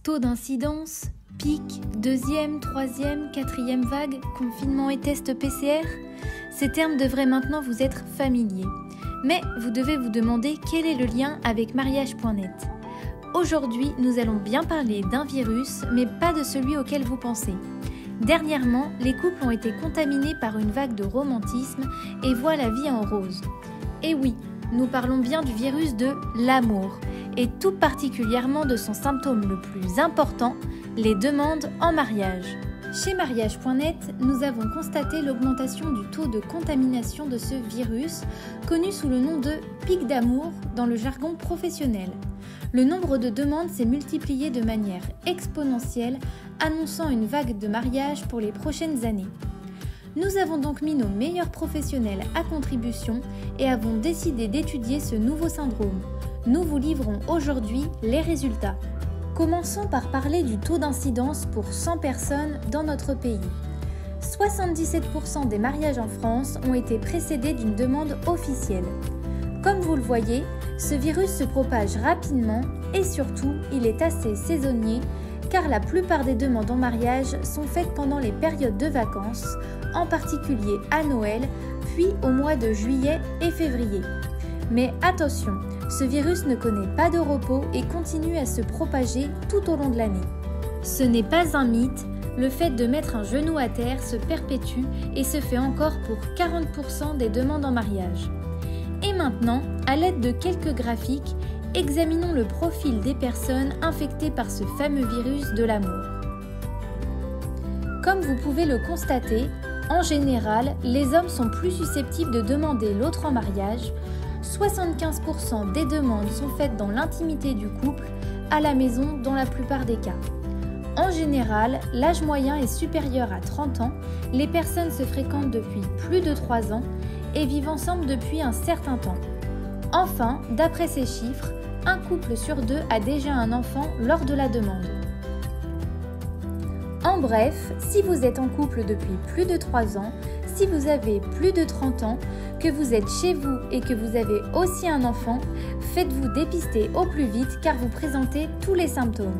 Taux d'incidence, pic, deuxième, troisième, quatrième vague, confinement et test PCR, ces termes devraient maintenant vous être familiers. Mais vous devez vous demander quel est le lien avec mariage.net. Aujourd'hui, nous allons bien parler d'un virus, mais pas de celui auquel vous pensez. Dernièrement, les couples ont été contaminés par une vague de romantisme et voient la vie en rose. Et oui, nous parlons bien du virus de l'amour, et tout particulièrement de son symptôme le plus important, les demandes en mariage. Chez mariage.net, nous avons constaté l'augmentation du taux de contamination de ce virus, connu sous le nom de pic d'amour dans le jargon professionnel. Le nombre de demandes s'est multiplié de manière exponentielle, annonçant une vague de mariage pour les prochaines années. Nous avons donc mis nos meilleurs professionnels à contribution et avons décidé d'étudier ce nouveau syndrome. Nous vous livrons aujourd'hui les résultats. Commençons par parler du taux d'incidence pour 100 personnes dans notre pays. 77% des mariages en France ont été précédés d'une demande officielle. Comme vous le voyez, ce virus se propage rapidement et surtout, il est assez saisonnier car la plupart des demandes en mariage sont faites pendant les périodes de vacances, en particulier à Noël, puis au mois de juillet et février. Mais attention, ce virus ne connaît pas de repos et continue à se propager tout au long de l'année. Ce n'est pas un mythe, le fait de mettre un genou à terre se perpétue et se fait encore pour 40% des demandes en mariage. Et maintenant, à l'aide de quelques graphiques, examinons le profil des personnes infectées par ce fameux virus de l'amour. Comme vous pouvez le constater, en général, les hommes sont plus susceptibles de demander l'autre en mariage. 75% des demandes sont faites dans l'intimité du couple, à la maison dans la plupart des cas. En général, l'âge moyen est supérieur à 30 ans, les personnes se fréquentent depuis plus de 3 ans et vivent ensemble depuis un certain temps. Enfin, d'après ces chiffres, un couple sur 2 a déjà un enfant lors de la demande. En bref, si vous êtes en couple depuis plus de 3 ans, si vous avez plus de 30 ans, que vous êtes chez vous et que vous avez aussi un enfant, faites-vous dépister au plus vite car vous présentez tous les symptômes.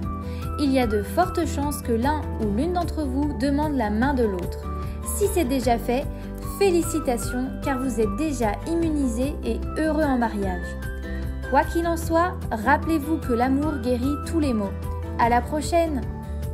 Il y a de fortes chances que l'un ou l'une d'entre vous demande la main de l'autre. Si c'est déjà fait, félicitations car vous êtes déjà immunisé et heureux en mariage. Quoi qu'il en soit, rappelez-vous que l'amour guérit tous les maux. À la prochaine!